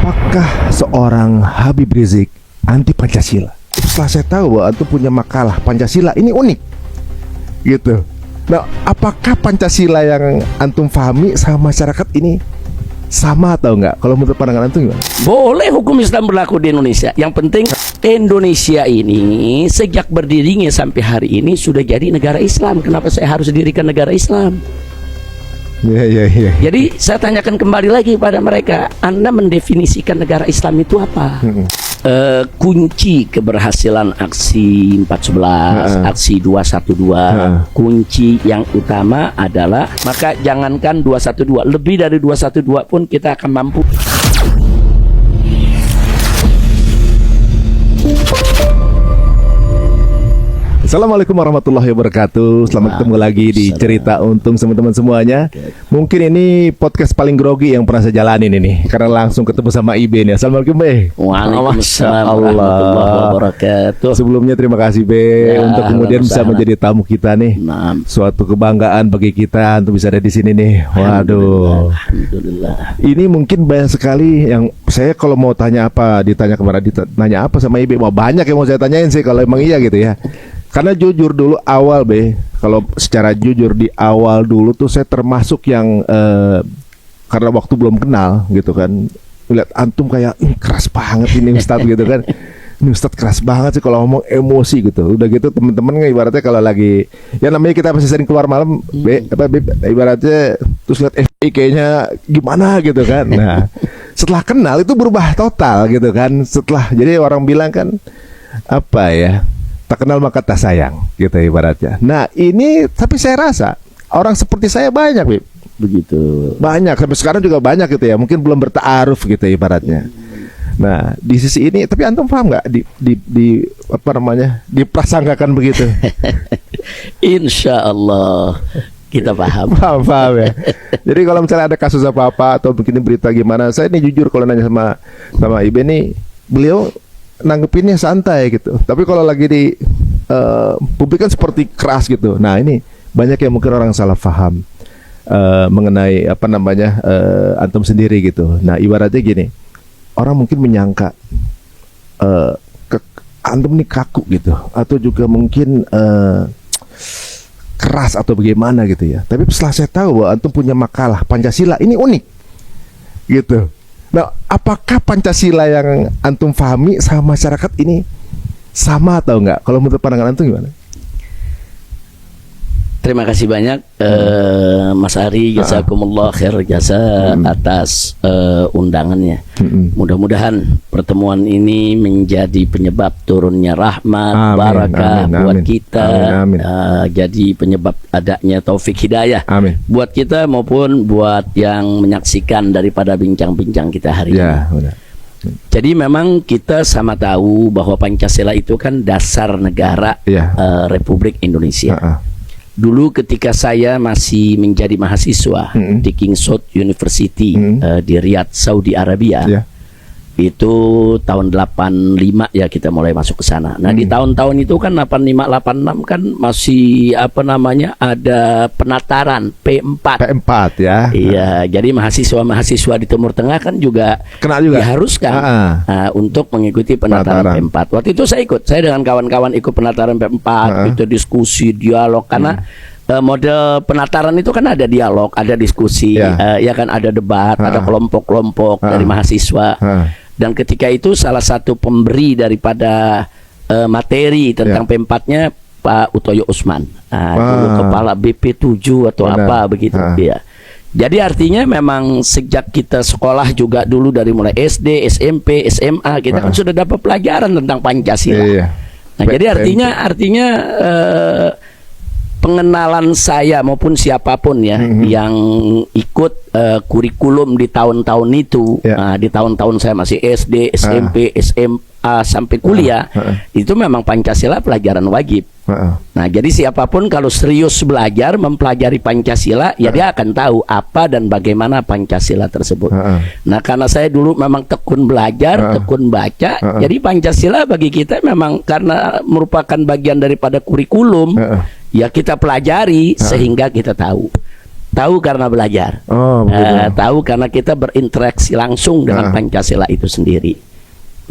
Apakah seorang Habib Rizik anti Pancasila? Setelah saya tahu bahwa antum punya makalah Pancasila ini unik, gitu. Nah, apakah Pancasila yang antum pahami sama masyarakat ini sama atau enggak? Kalau menurut pandangan antum gimana? Boleh hukum Islam berlaku di Indonesia. Yang penting Indonesia ini sejak berdirinya sampai hari ini sudah jadi negara Islam. Kenapa saya harus dirikan negara Islam? Ya. Jadi saya tanyakan kembali lagi pada mereka, Anda mendefinisikan negara Islam itu apa? Kunci keberhasilan aksi 411, aksi 212, kunci yang utama adalah, maka jangankan 212, lebih dari 212 pun kita akan mampu. Assalamualaikum warahmatullahi wabarakatuh. Selamat ketemu lagi di Cerita Untung teman-teman semuanya. Mungkin ini podcast paling grogi yang pernah saya jalanin ini, karena langsung ketemu sama Ibe nih. Assalamualaikum Be. Waalaikumsalam warahmatullahi wabarakatuh. Sebelumnya terima kasih Be untuk kemudian bisa menjadi tamu kita nih. Suatu kebanggaan bagi kita untuk bisa ada di sini nih. Waduh. Alhamdulillah. Ini mungkin banyak sekali yang saya kalau mau tanya apa ditanya kemarin, ditanya apa sama Ibe, mau banyak yang mau saya tanyain sih kalau emang iya gitu ya. Karena jujur dulu awal Be, kalau secara jujur di awal dulu tuh saya termasuk yang karena waktu belum kenal gitu kan, lihat antum kayak keras banget ini Ustadz gitu kan. Ini Ustadz keras banget sih kalau ngomong, emosi gitu. Udah gitu temen-temen ibaratnya kalau lagi, ya namanya kita masih sering keluar malam Be, ibaratnya terus lihat FI kayaknya gimana gitu kan. Nah setelah kenal itu berubah total gitu kan. Setelah, jadi orang bilang kan apa ya, tak kenal maka tak sayang gitu ibaratnya. Nah ini tapi saya rasa orang seperti saya banyak Bib. Begitu. Banyak, sampai sekarang juga banyak gitu ya. Mungkin belum bertaaruf gitu ibaratnya. Nah di sisi ini, tapi antum paham nggak di apa namanya, diprasangkakan begitu? Insya Allah kita paham. Paham ya. Jadi kalau misalnya ada kasus apa-apa atau mungkin berita gimana, saya ini jujur kalau nanya sama Ibe nih, beliau nanggepinnya santai gitu. Tapi kalau lagi di publik kan seperti keras gitu. Nah ini banyak yang mungkin orang salah paham mengenai apa namanya antum sendiri gitu. Nah ibaratnya gini, orang mungkin menyangka antum ini kaku gitu, atau juga mungkin keras atau bagaimana gitu ya. Tapi setelah saya tahu bahwa antum punya makalah Pancasila ini unik gitu. Nah, apakah Pancasila yang antum pahami sama masyarakat ini sama atau enggak? Kalau menurut pandangan antum gimana? Terima kasih banyak Mas Ari, jazakumullah khair jasa atas undangannya. Mudah-mudahan pertemuan ini menjadi penyebab turunnya rahmat, barakah buat kita, jadi penyebab adanya taufik hidayah buat kita maupun buat yang menyaksikan daripada bincang-bincang kita hari ini. Benar. Jadi memang kita sama tahu bahwa Pancasila itu kan dasar negara Republik Indonesia. Dulu ketika saya masih menjadi mahasiswa di King Saud University di Riyadh, Saudi Arabia, itu tahun 85 ya kita mulai masuk ke sana. Nah di tahun-tahun itu kan 85, 86 kan masih apa namanya, ada penataran P4 ya. Iya, jadi mahasiswa di Timur Tengah kan juga diharuskan untuk mengikuti penataran P4. Waktu itu saya ikut, saya dengan kawan-kawan ikut penataran P4, itu diskusi, dialog, karena model penataran itu kan ada dialog, ada diskusi, ya kan, ada debat, ada kelompok-kelompok dari mahasiswa. Dan ketika itu salah satu pemberi daripada materi tentang P4-nya Pak Utoyo Usman, dulu kepala BP7 atau apa begitu dia. Jadi artinya memang sejak kita sekolah juga dulu, dari mulai SD, SMP, SMA, kita kan sudah dapat pelajaran tentang Pancasila. Nah jadi artinya pengenalan saya maupun siapapun ya yang ikut kurikulum di tahun-tahun itu, di tahun-tahun saya masih SD, SMP, SMA sampai kuliah, itu memang Pancasila pelajaran wajib. Nah jadi siapapun kalau serius belajar mempelajari Pancasila, ya dia akan tahu apa dan bagaimana Pancasila tersebut. Nah karena saya dulu memang tekun belajar, tekun baca, jadi Pancasila bagi kita memang karena merupakan bagian daripada kurikulum, ya kita pelajari sehingga kita tahu. tahu karena belajar. Oh, begitu. Tahu karena kita berinteraksi langsung dengan Pancasila itu sendiri.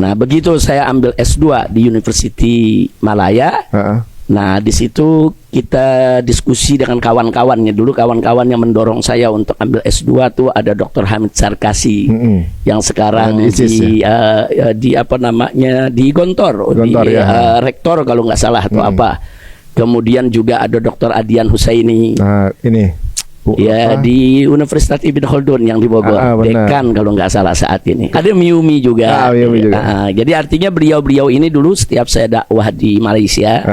Nah, begitu saya ambil S2 di University Malaya. Nah, di situ kita diskusi dengan kawan-kawannya. Dulu kawan-kawan yang mendorong saya untuk ambil S2 tuh ada Dr. Hamid Sarkasi yang sekarang di apa namanya di Gontor rektor kalau nggak salah atau apa. Kemudian juga ada Dr. Adian Husaini. Nah, ini ya di Universitas Ibn Khaldun yang di Bogor, dekan kalau nggak salah saat ini. Ada Miumi juga. Jadi artinya beliau-beliau ini dulu setiap saya dakwah di Malaysia,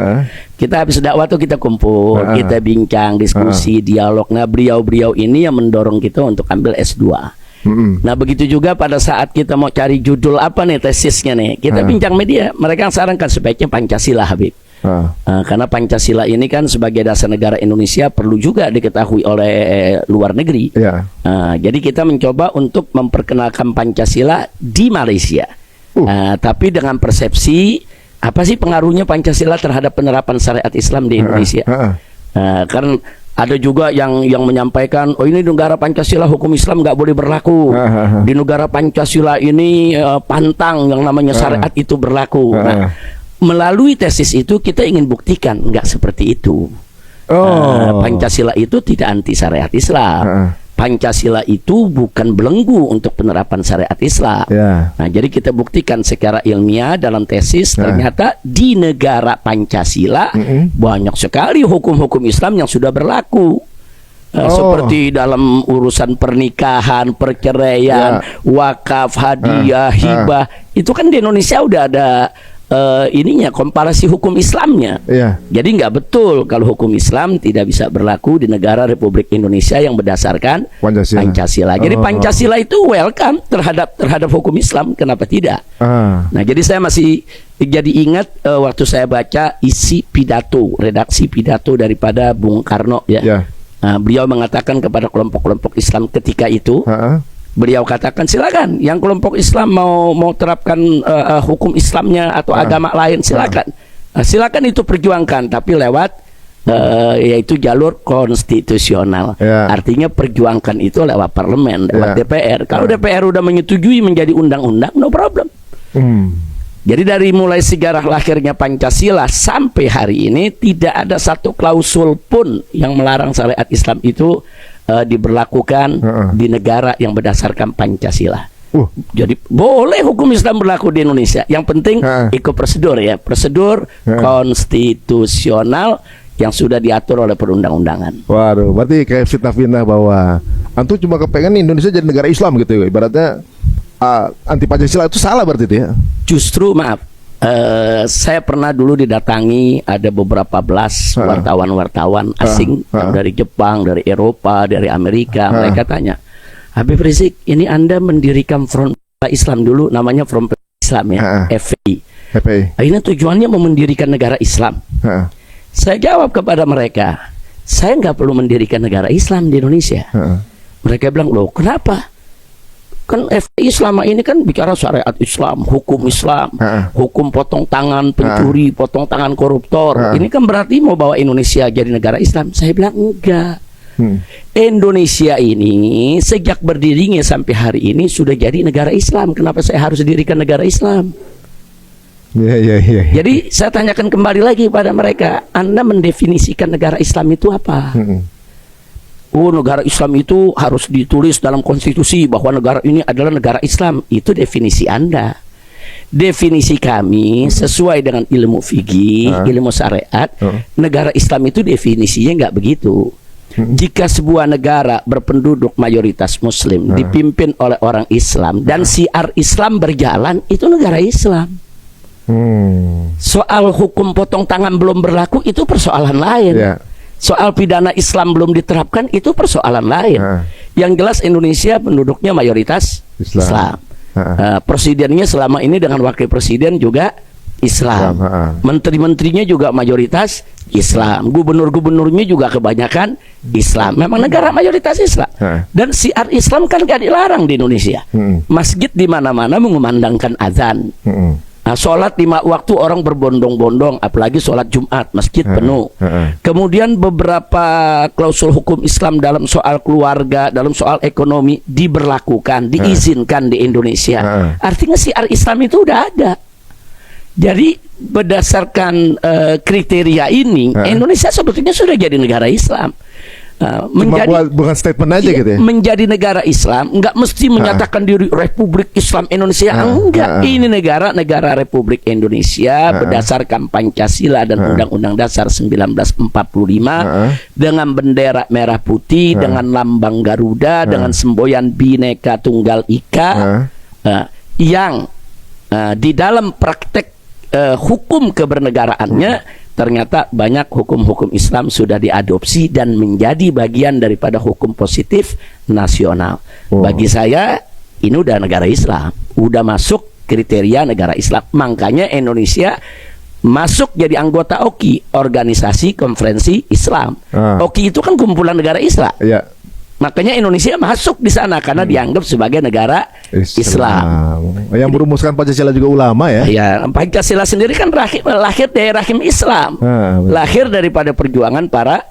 kita habis dakwah tuh kita kumpul, kita bincang, diskusi, dialog. Nah, beliau-beliau ini yang mendorong kita untuk ambil S2. Nah, begitu juga pada saat kita mau cari judul apa nih tesisnya nih, kita bincang media. Mereka sarankan sebaiknya Pancasila, Habib. Karena Pancasila ini kan sebagai dasar negara Indonesia perlu juga diketahui oleh luar negeri. Jadi kita mencoba untuk memperkenalkan Pancasila di Malaysia, tapi dengan persepsi apa sih pengaruhnya Pancasila terhadap penerapan syariat Islam di Indonesia. Karena ada juga yang menyampaikan, oh ini negara Pancasila hukum Islam nggak boleh berlaku. Di negara Pancasila ini pantang yang namanya syariat itu berlaku. Nah, melalui tesis itu kita ingin buktikan nggak seperti itu. Pancasila itu tidak anti syariat Islam. Pancasila itu bukan belenggu untuk penerapan syariat Islam. Nah, jadi kita buktikan secara ilmiah dalam tesis ternyata di negara Pancasila banyak sekali hukum-hukum Islam yang sudah berlaku. Seperti dalam urusan pernikahan, perceraian, wakaf, hadiah, hibah, itu kan di Indonesia udah ada ininya komparasi hukum Islamnya. Jadi nggak betul kalau hukum Islam tidak bisa berlaku di negara Republik Indonesia yang berdasarkan Pancasila. Jadi Pancasila itu welcome terhadap hukum Islam, kenapa tidak? Nah, jadi saya masih jadi ingat waktu saya baca isi pidato, redaksi pidato daripada Bung Karno ya. Beliau mengatakan kepada kelompok-kelompok Islam ketika itu, beliau katakan silakan yang kelompok Islam mau terapkan hukum Islamnya atau agama lain silakan. Silakan itu perjuangkan, tapi lewat yaitu jalur konstitusional. Artinya perjuangkan itu lewat parlemen, lewat DPR. Kalau DPR udah menyetujui menjadi undang-undang, no problem. Jadi dari mulai sejarah lahirnya Pancasila sampai hari ini tidak ada satu klausul pun yang melarang syariat Islam itu diberlakukan di negara yang berdasarkan Pancasila. Jadi boleh hukum Islam berlaku di Indonesia. Yang penting ikut prosedur ya, prosedur konstitusional yang sudah diatur oleh perundang-undangan. Waduh, berarti kayak fitnah-fitnah bahwa antum cuma kepengen Indonesia jadi negara Islam gitu ya. Ibaratnya anti Pancasila itu salah berarti itu ya. Justru maaf, saya pernah dulu didatangi ada beberapa belas wartawan-wartawan asing dari Jepang, dari Eropa, dari Amerika. Mereka tanya, Habib Rizik, ini Anda mendirikan Front Islam dulu, namanya Front Islam ya, FPI. Ini tujuannya mau mendirikan negara Islam. Saya jawab kepada mereka, saya nggak perlu mendirikan negara Islam di Indonesia. Mereka bilang, loh kenapa? Kan FPI selama ini kan bicara syariat Islam, hukum Islam, hukum potong tangan pencuri, potong tangan koruptor. Ini kan berarti mau bawa Indonesia jadi negara Islam. Saya bilang enggak. Indonesia ini sejak berdirinya sampai hari ini sudah jadi negara Islam. Kenapa saya harus dirikan negara Islam? Jadi saya tanyakan kembali lagi pada mereka, Anda mendefinisikan negara Islam itu apa? Oh, negara Islam itu harus ditulis dalam konstitusi bahwa negara ini adalah negara Islam. Itu definisi Anda. Definisi kami sesuai dengan ilmu fikih, ilmu syariat. Negara Islam itu definisinya nggak begitu. Jika sebuah negara berpenduduk mayoritas Muslim, dipimpin oleh orang Islam dan syiar Islam berjalan, itu negara Islam. Soal hukum potong tangan belum berlaku, itu persoalan lain. Soal pidana Islam belum diterapkan, itu persoalan lain. Yang jelas Indonesia penduduknya mayoritas Islam. Presidennya selama ini dengan wakil presiden juga Islam. Menteri-menterinya juga mayoritas Islam. Gubernur-gubernurnya juga kebanyakan Islam. Memang negara mayoritas Islam. Dan syiar Islam kan gak dilarang di Indonesia. Masjid di mana-mana mengumandangkan azan. Nah, sholat 5 waktu orang berbondong-bondong, apalagi sholat Jumat, masjid penuh. Kemudian beberapa klausul hukum Islam dalam soal keluarga, dalam soal ekonomi diberlakukan, diizinkan di Indonesia. Artinya syiar Islam itu udah ada. Jadi berdasarkan kriteria ini, Indonesia sebetulnya sudah jadi negara Islam. Bukan statement aja gitu ya. Menjadi negara Islam nggak mesti menyatakan diri Republik Islam Indonesia, enggak. Ini negara Republik Indonesia berdasarkan Pancasila dan Undang-Undang Dasar 1945 dengan bendera merah putih, dengan lambang Garuda, dengan semboyan Bhinneka Tunggal Ika, yang di dalam praktek hukum kebernegaraannya ternyata banyak hukum-hukum Islam sudah diadopsi dan menjadi bagian daripada hukum positif nasional. Bagi saya ini udah negara Islam, udah masuk kriteria negara Islam. Makanya Indonesia masuk jadi anggota OKI, Organisasi Konferensi Islam. OKI itu kan kumpulan negara Islam. Makanya Indonesia masuk di sana karena dianggap sebagai negara Islam. Yang merumuskan Pancasila juga ulama ya. Ya, Pancasila sendiri kan lahir dari rahim Islam. Lahir daripada perjuangan para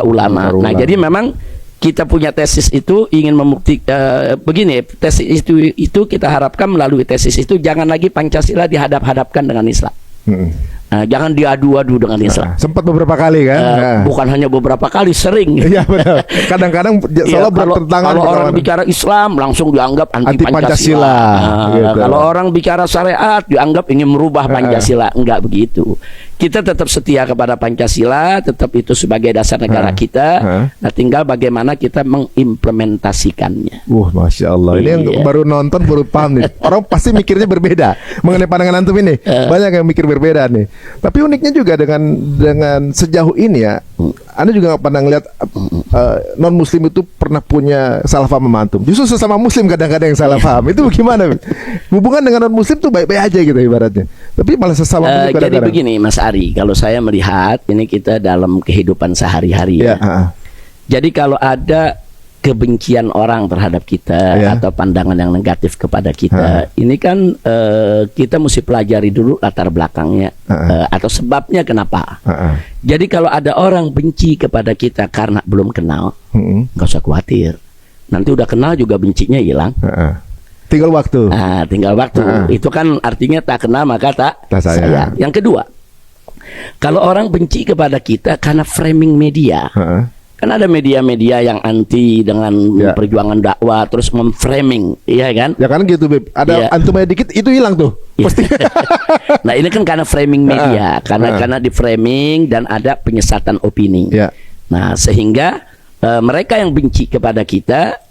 ulama. Nah, jadi memang kita punya tesis itu ingin membuktikan begini, tesis itu kita harapkan melalui tesis itu jangan lagi Pancasila dihadap-hadapkan dengan Islam. Jangan diadu-adu dengan Islam. Sempat beberapa kali kan? Bukan hanya beberapa kali, sering. Iya benar. Kadang-kadang bertentangan. Kalau orang bicara Islam langsung dianggap anti Pancasila. Gitu. Kalau orang bicara syariat dianggap ingin merubah Pancasila. Enggak begitu. Kita tetap setia kepada Pancasila, tetap itu sebagai dasar negara kita. Nah, tinggal bagaimana kita mengimplementasikannya. Masya Allah. Ini yang baru nonton baru paham nih. Orang pasti mikirnya berbeda mengenai pandangan antum ini. Banyak yang mikir berbeda nih. Tapi uniknya juga dengan sejauh ini ya, Anda juga nggak pernah ngeliat non Muslim itu pernah punya salah paham sama antum. Justru sesama Muslim kadang-kadang yang salah paham. Itu bagaimana? Hubungan dengan non Muslim tuh baik-baik aja gitu ibaratnya. Tapi malah sesama Muslim kadang-kadang. Jadi begini, Mas Ari, kalau saya melihat ini kita dalam kehidupan sehari-hari ya. Jadi kalau ada kebencian orang terhadap kita atau pandangan yang negatif kepada kita, ini kan kita mesti pelajari dulu latar belakangnya atau sebabnya kenapa. Jadi kalau ada orang benci kepada kita karena belum kenal, nggak usah khawatir. Nanti udah kenal juga bencinya hilang. Tinggal waktu. Tinggal waktu. Itu kan artinya tak kenal maka tak sayang. Yang kedua, kalau orang benci kepada kita karena framing media. Kan ada media-media yang anti dengan perjuangan dakwah terus memframing, iya kan? Ya kan gitu, Beb. Ada antumnya dikit itu hilang tuh. Pasti. Nah, ini kan karena framing media, karena di framing dan ada penyesatan opini. Nah, sehingga mereka yang benci kepada kita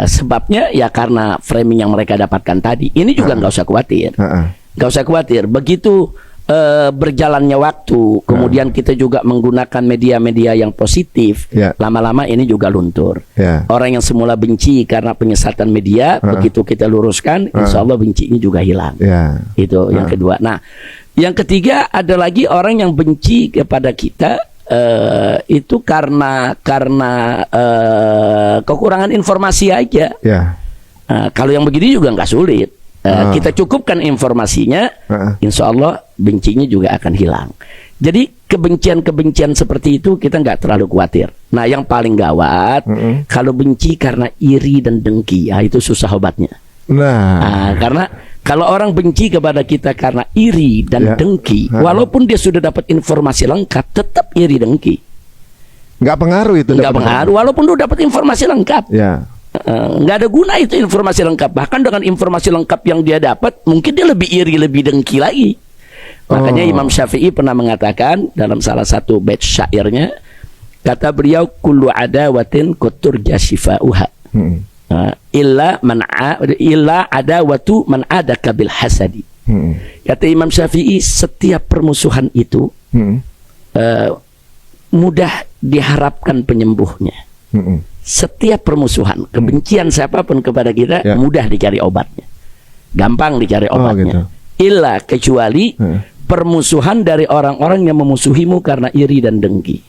sebabnya ya karena framing yang mereka dapatkan tadi. Ini juga nggak usah khawatir. Nggak usah khawatir. Begitu berjalannya waktu, kemudian kita juga menggunakan media-media yang positif, lama-lama ini juga luntur. Orang yang semula benci karena penyesatan media, begitu kita luruskan, insya Allah bencinya juga hilang. Itu yang kedua. Nah, yang ketiga ada lagi orang yang benci kepada kita itu karena kekurangan informasi aja. Kalau yang begini juga nggak sulit. Kita cukupkan informasinya, insya Allah bencinya juga akan hilang. Jadi kebencian-kebencian seperti itu kita nggak terlalu khawatir. Nah, yang paling gawat kalau benci karena iri dan dengki, itu susah obatnya. Karena kalau orang benci kepada kita karena iri dan dengki, walaupun dia sudah dapat informasi lengkap, tetap iri dengki. Nggak pengaruh itu. Nggak pengaruh, walaupun dia dapat informasi lengkap. Nggak ada guna itu informasi lengkap. Bahkan dengan informasi lengkap yang dia dapat, mungkin dia lebih iri, lebih dengki lagi. Makanya Imam Syafi'i pernah mengatakan dalam salah satu bait syairnya, kata beliau, kullu adawatin kuturja shifa'uha illa adawatu man adaka bil hasadi. Kata Imam Syafi'i, setiap permusuhan itu mudah diharapkan penyembuhnya. Setiap permusuhan, kebencian siapapun kepada kita mudah dicari obatnya, gampang dicari obatnya. Illa kecuali permusuhan dari orang-orang yang memusuhimu karena iri dan dengki.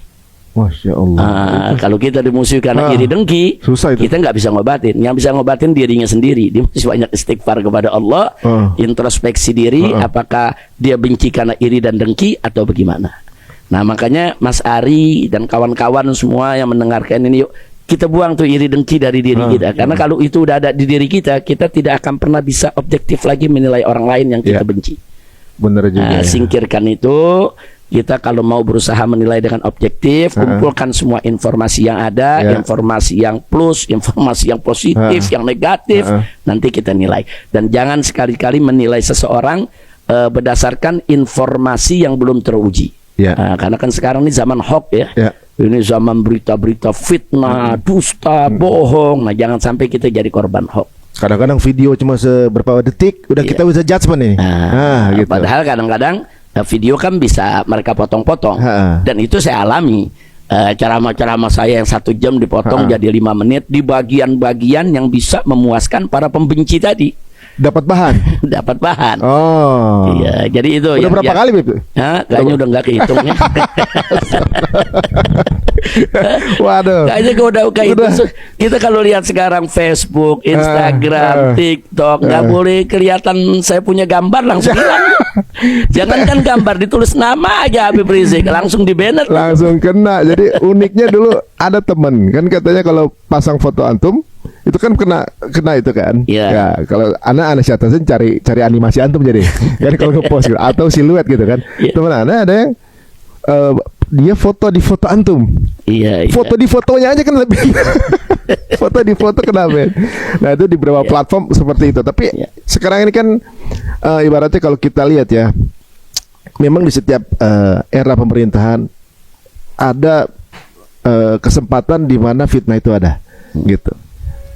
Masya Allah. Kalau kita dimusuhi karena iri dengki, susah itu. kita nggak bisa ngobatin. Yang bisa ngobatin dirinya sendiri. Dia mesti banyak istighfar kepada Allah, introspeksi diri, apakah dia benci karena iri dan dengki atau bagaimana. Nah makanya Mas Ari dan kawan-kawan semua yang mendengarkan ini, yuk kita buang tuh iri dengki dari diri kita. Karena kalau itu udah ada di diri kita, kita tidak akan pernah bisa objektif lagi menilai orang lain yang kita benci. Bener juga. Singkirkan itu. Kita kalau mau berusaha menilai dengan objektif, kumpulkan semua informasi yang ada, informasi yang plus, informasi yang positif, yang negatif, nanti kita nilai. Dan jangan sekali-kali menilai seseorang berdasarkan informasi yang belum teruji. Karena kan sekarang ini zaman hoax ya. Ini zaman berita-berita fitnah, dusta, bohong. Nah, jangan sampai kita jadi korban hoax. Kadang-kadang video cuma seberapa detik udah kita bisa judgement nih. Gitu. Padahal kadang-kadang video kan bisa mereka potong-potong, dan itu saya alami. Ceramah-ceramah saya yang 1 jam dipotong jadi 5 menit di bagian-bagian yang bisa memuaskan para pembenci tadi. Dapat bahan. Dapat bahan. Oh. Iya, jadi itu. Udah berapa kali, Beb? Kayaknya udah nggak kehitungnya. Waduh. Kayaknya udah kehitung. Kita kalau lihat sekarang Facebook, Instagram, TikTok, nggak boleh kelihatan saya punya gambar langsung hilang. Jangankan gambar, ditulis nama aja Habib Rizik langsung di-banner. Langsung kena. Jadi uniknya dulu ada temen kan katanya kalau pasang foto antum itu kan kena itu kan. Ya, kalau anak syaitan cari animasi antum jadi. Kan kalau ngepost gitu atau siluet gitu kan. Teman anak ada yang dia foto di foto antum. Foto di fotonya aja kan lebih. Foto di foto kena ban. Nah, itu di beberapa platform seperti itu. Tapi sekarang ini kan ibaratnya kalau kita lihat ya, memang di setiap era pemerintahan ada kesempatan di mana fitnah itu ada, gitu.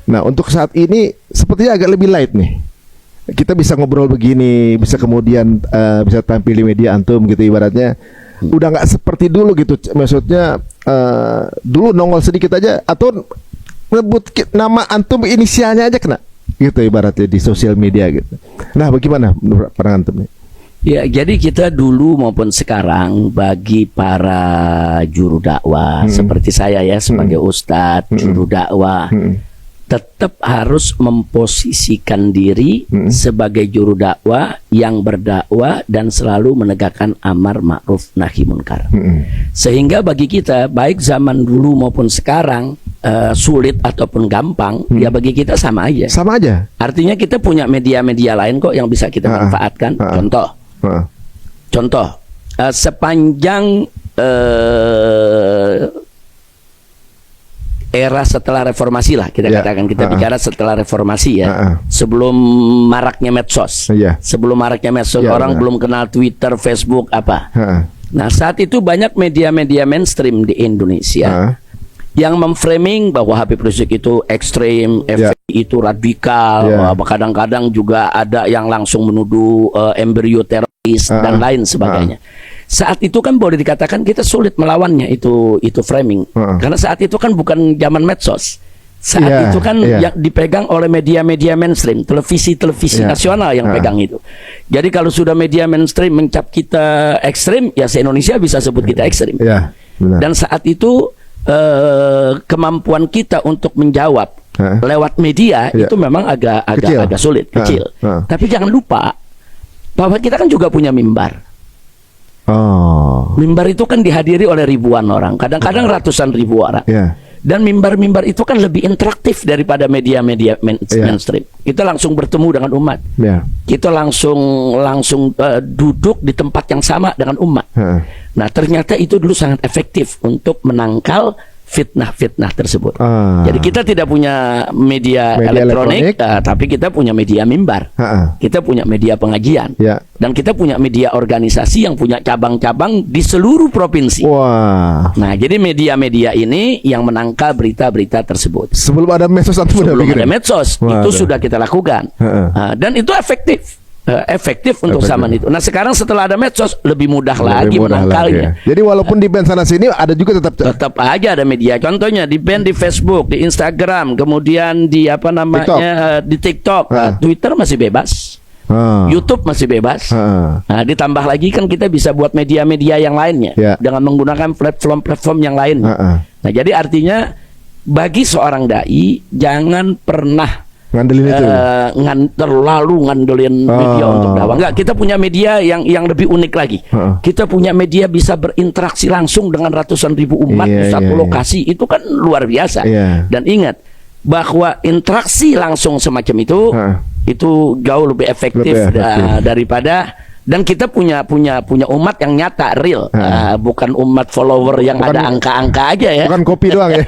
Nah, untuk saat ini sepertinya agak lebih light nih. Kita bisa ngobrol begini, bisa kemudian bisa tampil di media antum gitu ibaratnya. Udah nggak seperti dulu gitu. Maksudnya dulu nongol sedikit aja atau sebut nama antum inisialnya aja kena gitu ibaratnya di sosial media gitu. Nah, bagaimana menurut pandangan antum nih? Ya, jadi kita dulu maupun sekarang bagi para juru dakwah seperti saya ya sebagai ustadz juru dakwah tetap harus memposisikan diri sebagai juru dakwah yang berdakwah dan selalu menegakkan amar ma'ruf nahi munkar. Sehingga bagi kita baik zaman dulu maupun sekarang sulit ataupun gampang, ya bagi kita sama aja. Sama aja. Artinya kita punya media-media lain kok yang bisa kita manfaatkan. Contoh, sepanjang era setelah reformasi lah kita katakan, kita bicara setelah reformasi ya, sebelum maraknya medsos, sebelum maraknya medsos, orang belum kenal Twitter, Facebook apa. Nah, saat itu banyak media-media mainstream di Indonesia yang memframing bahwa Habib Rizik itu ekstrem, FPI itu radikal, kadang-kadang juga ada yang langsung menuduh embrio teroris dan lain sebagainya. Saat itu kan boleh dikatakan kita sulit melawannya itu framing, karena saat itu kan bukan zaman medsos. Saat itu kan yang dipegang oleh media-media mainstream, televisi nasional yang pegang itu. Jadi kalau sudah media mainstream mencap kita ekstrim, ya se-Indonesia bisa sebut kita ekstrim. Dan saat itu kemampuan kita untuk menjawab lewat media itu memang agak sulit, kecil. Tapi jangan lupa bahwa kita kan juga punya mimbar. Mimbar itu kan dihadiri oleh ribuan orang, kadang-kadang ratusan ribu orang. Dan mimbar-mimbar itu kan lebih interaktif daripada media-media mainstream. Kita langsung bertemu dengan umat. Kita langsung duduk di tempat yang sama dengan umat. Nah, ternyata itu dulu sangat efektif untuk menangkal fitnah-fitnah tersebut. Jadi kita tidak punya media elektronik, tapi kita punya media mimbar. Kita punya media pengajian. Dan kita punya media organisasi yang punya cabang-cabang di seluruh provinsi. Nah, jadi media-media ini yang menangkal berita-berita tersebut. Sebelum ada medsos, itu sudah kita lakukan. Dan itu efektif untuk zaman itu. Nah, sekarang setelah ada medsos lebih mudah lagi menangkalnya. Jadi walaupun di ban sana sini ada juga tetap aja ada media. Contohnya di ban di Facebook, di Instagram, kemudian di TikTok. Twitter masih bebas. YouTube masih bebas. Nah, ditambah lagi kan kita bisa buat media-media yang lainnya dengan menggunakan platform-platform yang lain. Nah, jadi artinya bagi seorang dai jangan pernah ngandelin itu. Terlalu ngandelin media untuk dakwah. Enggak, kita punya media yang lebih unik lagi. Kita punya media bisa berinteraksi langsung dengan ratusan ribu umat di satu lokasi. Itu kan luar biasa. Dan ingat bahwa interaksi langsung semacam itu jauh lebih efektif, daripada, dan kita punya umat yang nyata, real, bukan umat follower yang ada angka-angka aja ya. Bukan kopi doang ya.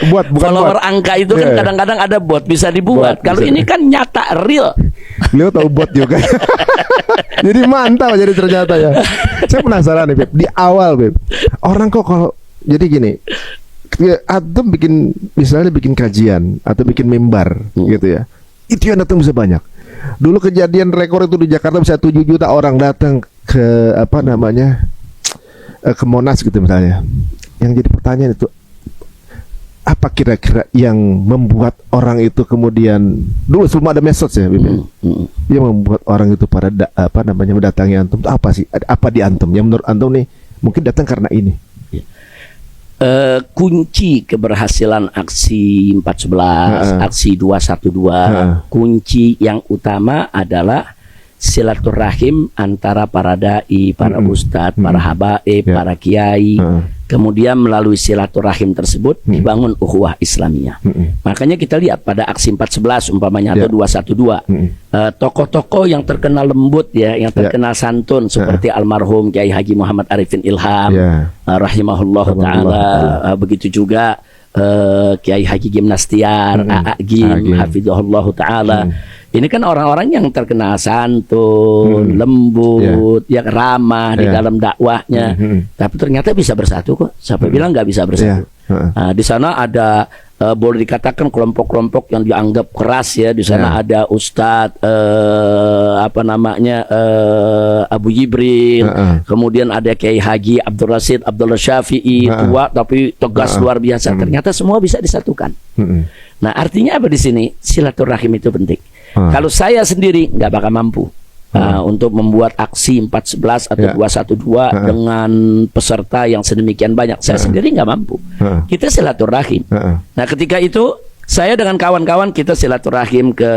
Bukan follower angka itu kan kadang-kadang ada bot bisa dibuat. Kalau ini kan nyata, real. Beliau tahu bot juga. Jadi mantap jadi ternyata ya. Saya penasaran nih, Beb. Di awal, Beb, orang kok kalau jadi gini, atau misalnya bikin kajian atau bikin mimbar gitu ya, itu yang datang bisa banyak. Dulu kejadian rekor itu di Jakarta bisa 7 juta orang datang ke ke Monas gitu misalnya. Yang jadi pertanyaan itu, apa kira-kira yang membuat orang itu kemudian, dulu sebelum ada medsos ya, yang membuat orang itu pada mendatangi antum itu apa sih? Apa di antum? Yang menurut antum nih mungkin datang karena ini. Kunci keberhasilan aksi 411, aksi 212, kunci yang utama adalah silaturahim antara para dai, para ustadz, para habaib, para kiai. Kemudian melalui silaturahim tersebut dibangun ukhuwah Islamiyah. Makanya kita lihat pada aksi 411 umpamanya atau 212, tokoh-tokoh yang terkenal lembut ya, yang terkenal santun seperti almarhum Kiai Haji Muhammad Arifin Ilham, rahimahullah taala, begitu juga Kiai Haji Gimnastiar, Gim, hafizahullah taala. Ini kan orang-orang yang terkenal santun, lembut, yang ramah di dalam dakwahnya. Tapi ternyata bisa bersatu kok. Siapa bilang nggak bisa bersatu? Nah, di sana ada boleh dikatakan kelompok-kelompok yang dianggap keras ya. Di sana ada Ustadz Abu Jibril, kemudian ada Kiai Haji Abdul Rasid Abdullah Syafi'i, tua tapi tegas luar biasa. Ternyata semua bisa disatukan. Nah, artinya apa di sini? Silaturahim itu penting. Kalau saya sendiri nggak bakal mampu untuk membuat aksi 411 atau 212 dengan peserta yang sedemikian banyak. Saya sendiri nggak mampu. Kita silaturahim. Nah, ketika itu saya dengan kawan-kawan kita silaturahim ke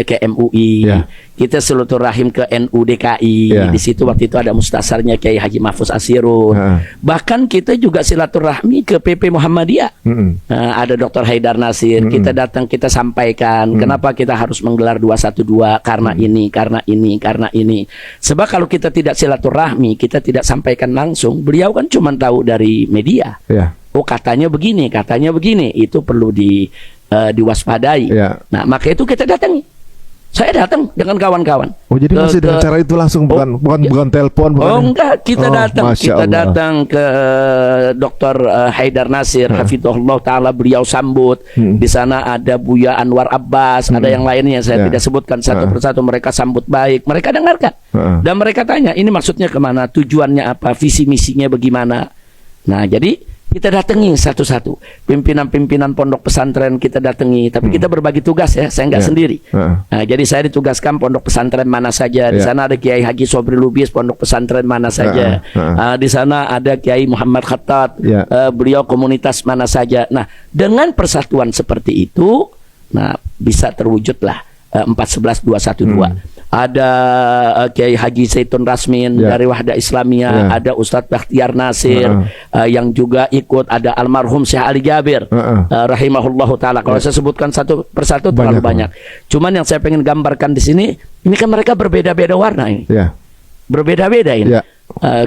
ke MUI, kita silaturahim ke NU DKI. Di situ waktu itu ada mustasarnya Kiai Haji Mahfuz Asirun. Bahkan kita juga silaturahmi ke PP Muhammadiyah. Ada Dr. Haidar Nasir. Kita datang, kita sampaikan kenapa kita harus menggelar 212, karena ini, karena ini, karena ini. Sebab kalau kita tidak silaturahmi, kita tidak sampaikan langsung, beliau kan cuma tahu dari media. Oh, katanya begini, itu perlu diwaspadai. Nah, maka itu kita datangi. Saya datang dengan kawan-kawan. Oh, jadi masih dengan cara itu langsung, bukan telepon? Enggak, kita datang ke Dr. Haidar Nasir, hafizahullah taala, beliau sambut. Di sana ada Buya Anwar Abbas, ada yang lainnya, saya tidak sebutkan satu persatu. Mereka sambut baik, mereka dengarkan. Dan mereka tanya, ini maksudnya kemana, tujuannya apa, visi misinya bagaimana. Nah, jadi kita datangi satu-satu. Pimpinan-pimpinan pondok pesantren kita datangi. Tapi kita berbagi tugas ya, saya nggak sendiri. Nah, jadi saya ditugaskan pondok pesantren mana saja. Di sana ada Kiai Haji Sobri Lubis, pondok pesantren mana saja. Di sana ada Kiai Muhammad Khattat, beliau komunitas mana saja. Nah, dengan persatuan seperti itu, nah bisa terwujudlah 411 212. Ada Kiai Haji Zaitun Rasmin dari Wahdah Islamiyah, ada Ustadz Bakhtiar Nasir yang juga ikut, ada almarhum Syekh Ali Jabir rahimahullahu taala. Kalau saya sebutkan satu persatu terlalu banyak. Cuman yang saya pengen gambarkan di sini, ini kan mereka berbeda-beda warna ini. Berbeda-beda ini.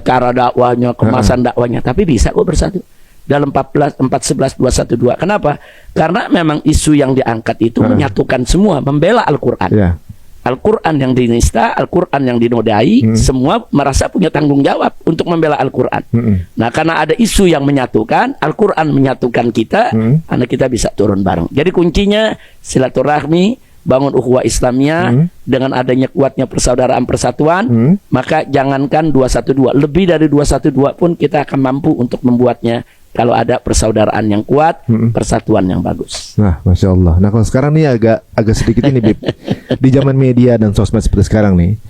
Cara dakwahnya, kemasan dakwahnya, tapi bisa kok bersatu dalam 411 212. Kenapa? Karena memang isu yang diangkat itu menyatukan semua, membela Al-Qur'an. Al-Quran yang dinista, Al-Quran yang dinodai, semua merasa punya tanggung jawab untuk membela Al-Quran. Nah, karena ada isu yang menyatukan, Al-Quran menyatukan kita, karena kita bisa turun bareng. Jadi kuncinya silaturahmi, bangun ukhuwah Islamiyah, dengan adanya kuatnya persaudaraan persatuan, maka jangankan 212, lebih dari 212 pun kita akan mampu untuk membuatnya kalau ada persaudaraan yang kuat, persatuan yang bagus. Nah, Masya Allah. Nah, kalau sekarang nih agak sedikit ini, Bib. Di zaman media dan sosmed seperti sekarang nih,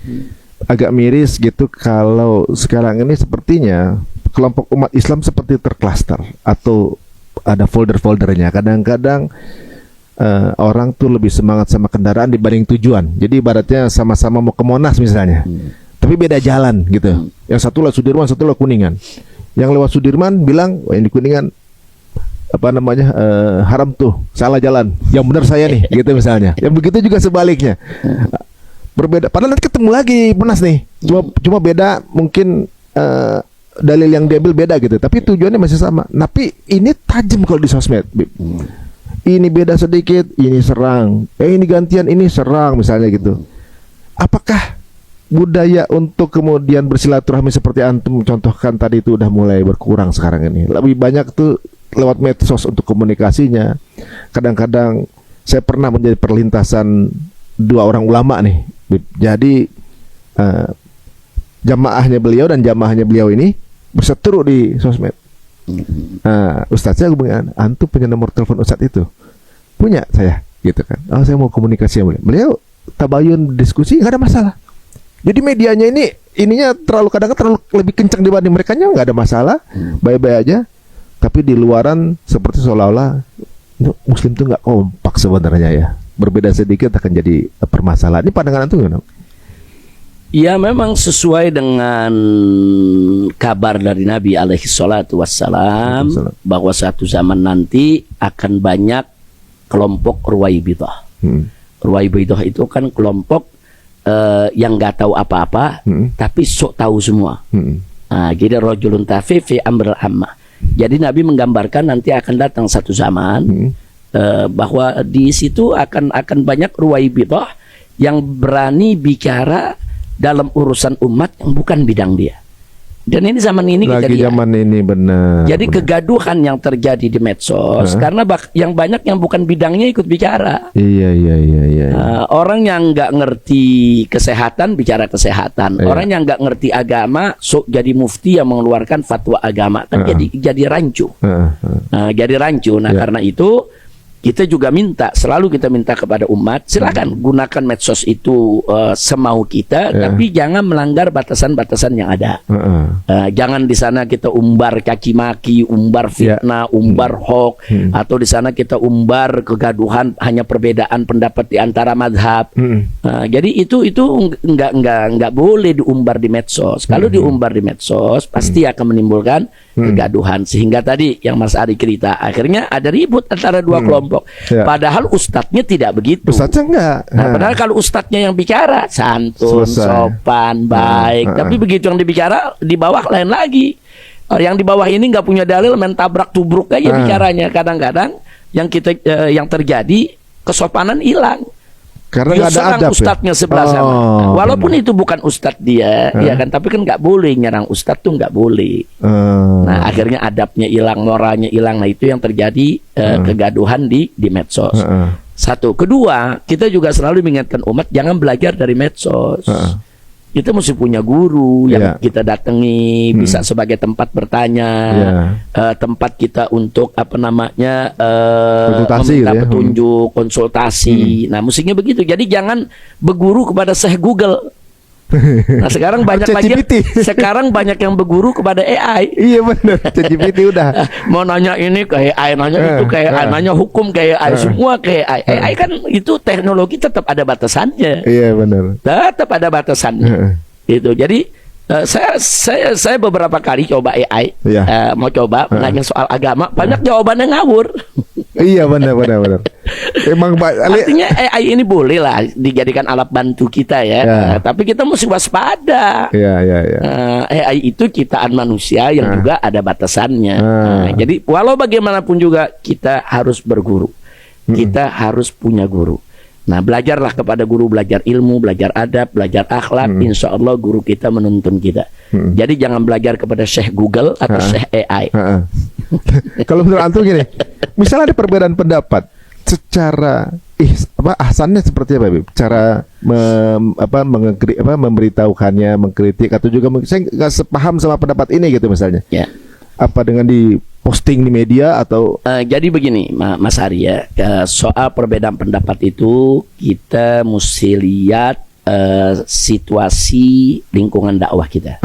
agak miris gitu kalau sekarang ini sepertinya kelompok umat Islam seperti terklaster atau ada folder-foldernya. Kadang-kadang orang tuh lebih semangat sama kendaraan dibanding tujuan. Jadi ibaratnya sama-sama mau ke Monas misalnya, tapi beda jalan gitu. Yang satu lewat Sudirman, satu lewat Kuningan. Yang lewat Sudirman bilang, yang di Kuningan haram tuh, salah jalan. Yang benar saya nih, gitu misalnya. Yang begitu juga sebaliknya. Berbeda. Padahal nanti ketemu lagi Monas nih. Cuma beda mungkin dalil yang diambil beda gitu. Tapi tujuannya masih sama. Tapi ini tajam kalau di sosmed. Ini beda sedikit, ini serang. Ini gantian, ini serang misalnya gitu. Apakah budaya untuk kemudian bersilaturahmi seperti antum contohkan tadi itu udah mulai berkurang sekarang ini? Lebih banyak tuh lewat medsos untuk komunikasinya. Kadang-kadang saya pernah menjadi perlintasan dua orang ulama nih. Jadi jamaahnya beliau dan jamaahnya beliau ini berseteru di sosmed. Ustaznya gue bilang, antum punya nomor telepon ustadz itu? Punya saya, gitu kan. Oh, saya mau komunikasi sama beliau. Beliau tabayun diskusi nggak ada masalah. Jadi medianya ininya kadang-kadang terlalu lebih kencang dibanding mereka, nya nggak ada masalah, baik-baik aja. Tapi di luaran seperti seolah-olah Muslim tuh nggak kompak sebenarnya ya. Berbeda sedikit akan jadi permasalahan. Ini pandangan antum gimana? Ya memang sesuai dengan kabar dari Nabi alaihi salatu wassalam bahwa suatu zaman nanti akan banyak kelompok Ruwaibidah. Ruwaibidah itu kan kelompok yang nggak tahu apa-apa, tapi sok tahu semua. Jadi rajulun tafi fi amril ammah. Jadi Nabi menggambarkan nanti akan datang satu zaman bahwa di situ akan banyak Ruwaibidah yang berani bicara dalam urusan umat yang bukan bidang dia. Dan ini zaman ini lagi zaman ini benar. Jadi kegaduhan yang terjadi di medsos karena yang banyak yang bukan bidangnya ikut bicara. Iya. Orang yang nggak ngerti kesehatan bicara kesehatan. Orang yang nggak ngerti agama jadi mufti yang mengeluarkan fatwa agama kan jadi rancu. Jadi rancu. Nah karena itu kita juga selalu kita minta kepada umat, silakan gunakan medsos itu semau kita, tapi jangan melanggar batasan-batasan yang ada. Jangan di sana kita umbar caci maki, umbar fitnah, umbar hoax, atau di sana kita umbar kegaduhan hanya perbedaan pendapat di antara madhab. Jadi itu nggak boleh diumbar di medsos. Kalau diumbar di medsos pasti akan menimbulkan kegaduhan, sehingga tadi yang Mas Ari cerita akhirnya ada ribut antara dua kelompok. Padahal ustadznya tidak begitu. Ustadznya enggak. Padahal kalau ustadznya yang bicara santun, sopan, baik. Tapi begitu yang dibicara di bawah lain lagi. Yang di bawah ini nggak punya dalil, main tabrak tubruk aja bicaranya. Kadang-kadang yang terjadi kesopanan hilang. Karena nggak ada adab ustadznya sebelah sana. Walaupun itu bukan ustadz dia, ya kan. Tapi kan nggak boleh nyerang ustadz tuh nggak boleh. Nah akhirnya adabnya hilang, moralnya hilang. Nah itu yang terjadi kegaduhan di medsos. Satu, kedua kita juga selalu mengingatkan umat jangan belajar dari medsos. Kita mesti punya guru yang kita datangi, bisa sebagai tempat bertanya, tempat kita untuk meminta petunjuk, konsultasi. Nah, musiknya begitu. Jadi jangan berguru kepada Syekh Google. Nah, sekarang banyak yang berguru kepada AI. Iya benar, ChatGPT udah. Mau nanya ini ke AI, nanya itu ke AI, nanya hukum ke AI, semua ke AI. AI kan itu teknologi tetap ada batasannya. Iya benar. Tetap ada batasannya. Itu. Jadi saya beberapa kali coba AI, mau coba nanya soal agama, banyak jawabannya ngawur. Iya benar. Emang artinya AI ini boleh lah dijadikan alat bantu kita ya. Tapi kita mesti waspada. AI itu ciptaan manusia yang juga ada batasannya. Jadi walau bagaimanapun juga kita harus berguru. Kita harus punya guru. Nah belajarlah kepada guru, belajar ilmu, belajar adab, belajar akhlak. Insya Allah guru kita menuntun kita. Jadi jangan belajar kepada Syekh Google atau Syekh AI. Kalau menurut antum gini, misalnya ada perbedaan pendapat, secara ahsannya seperti apa, Bib? Cara memberitahukannya, mengkritik, atau juga saya nggak sepaham sama pendapat ini gitu misalnya. Apa dengan posting di media atau Jadi begini, Mas Ari ya, soal perbedaan pendapat itu kita mesti lihat situasi lingkungan dakwah kita.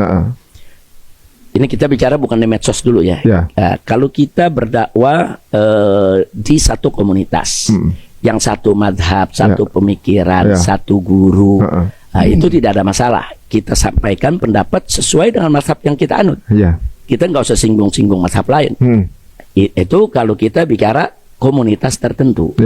Ini kita bicara bukan di medsos dulu ya. Kalau kita berdakwah di satu komunitas, yang satu madhab, satu pemikiran, satu guru, itu tidak ada masalah. Kita sampaikan pendapat sesuai dengan madhab yang kita anut. Kita nggak usah singgung-singgung madhab lain. Itu kalau kita bicara komunitas tertentu.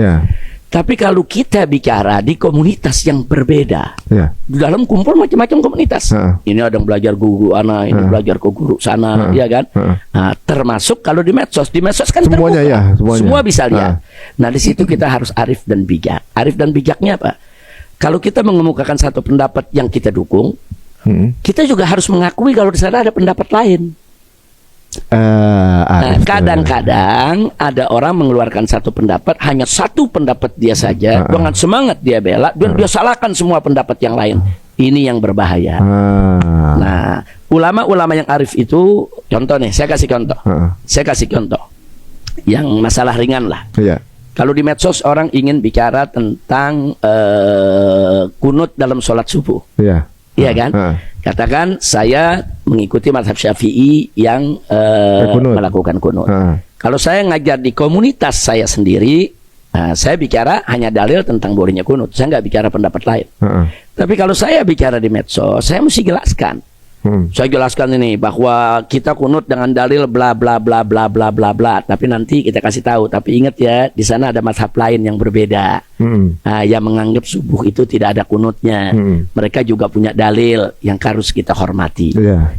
Tapi kalau kita bicara di komunitas yang berbeda, di dalam kumpul macam-macam komunitas. Ini ada yang belajar guru ana, ini belajar ke guru sana, ya kan? Nah, termasuk kalau di medsos kan semuanya terbuka, semua bisa lihat. Nah, di situ kita harus arif dan bijak. Arif dan bijaknya apa? Kalau kita mengemukakan satu pendapat yang kita dukung, kita juga harus mengakui kalau di sana ada pendapat lain. Kadang-kadang ada orang mengeluarkan satu pendapat, hanya satu pendapat dia saja, dengan semangat dia bela, dan dia salahkan semua pendapat yang lain. Ini yang berbahaya. Nah, ulama-ulama yang arif itu, contoh nih, saya kasih contoh, yang masalah ringan lah. Kalau di medsos orang ingin bicara tentang kunut dalam sholat subuh. Iya kan? Katakan saya mengikuti mazhab Syafi'i yang melakukan kunut. Kalau saya ngajar di komunitas saya sendiri, saya bicara hanya dalil tentang bolehnya kunut. Saya nggak bicara pendapat lain. Tapi kalau saya bicara di medsos, saya mesti jelaskan. Saya jelaskan ini bahwa kita kunut dengan dalil bla bla bla bla bla bla bla. Tapi nanti kita kasih tahu. Tapi ingat ya, di sana ada mazhab lain yang berbeda. Yang menganggap subuh itu tidak ada kunutnya. Mereka juga punya dalil yang harus kita hormati.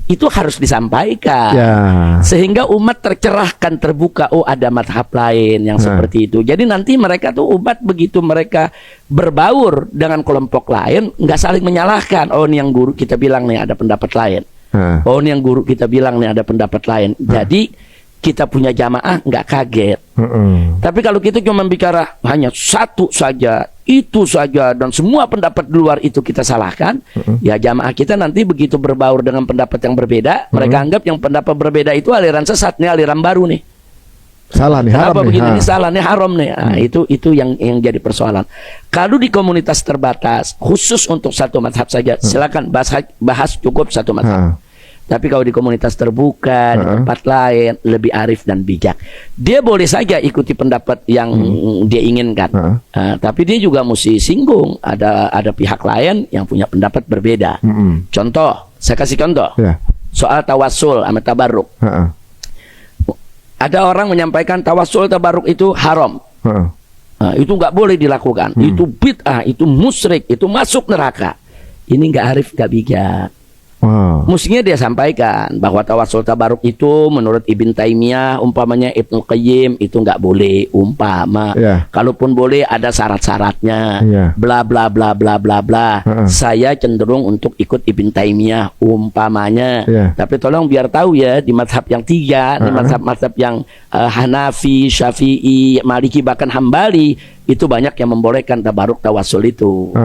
Itu harus disampaikan. Sehingga umat tercerahkan, terbuka. Oh, ada mazhab lain yang seperti itu. Jadi nanti mereka tuh umat begitu mereka berbaur dengan kelompok lain, nggak saling menyalahkan. Oh, ini yang guru kita bilang nih ada pendapat lain. Oh, ini yang guru kita bilang nih ada pendapat lain. Jadi kita punya jamaah nggak kaget. Tapi kalau kita cuma bicara hanya satu saja, itu saja, dan semua pendapat di luar itu kita salahkan, ya jamaah kita nanti begitu berbaur dengan pendapat yang berbeda, mereka anggap yang pendapat berbeda itu aliran sesat nih, aliran baru nih. Salah nih, haram nih. Begini, ini salah nih, haram nih. Nah, itu yang jadi persoalan. Kalau di komunitas terbatas, khusus untuk satu mazhab saja, silakan bahas cukup satu mazhab. Tapi kalau di komunitas terbuka, di tempat lain, lebih arif dan bijak. Dia boleh saja ikuti pendapat yang dia inginkan. Tapi dia juga mesti singgung. Ada pihak lain yang punya pendapat berbeda. Contoh, saya kasih contoh. Soal tawassul sama tabarruk. Ada orang menyampaikan tawassul tabarruk itu haram. Itu nggak boleh dilakukan. Itu bid'ah, itu musyrik, itu masuk neraka. Ini nggak arif, nggak bijak. Mestinya dia sampaikan bahwa tawassul tabaruk itu menurut Ibn Taimiyah, umpamanya Ibnu Qayyim, itu nggak boleh, umpama. Kalaupun boleh ada syarat-syaratnya. Bla bla bla bla bla bla. Saya cenderung untuk ikut Ibn Taimiyah, umpamanya. Tapi tolong biar tahu ya, di mazhab yang tiga, di mazhab yang Hanafi, Syafi'i, Maliki, bahkan Hambali, itu banyak yang membolehkan tabaruk tawassul itu.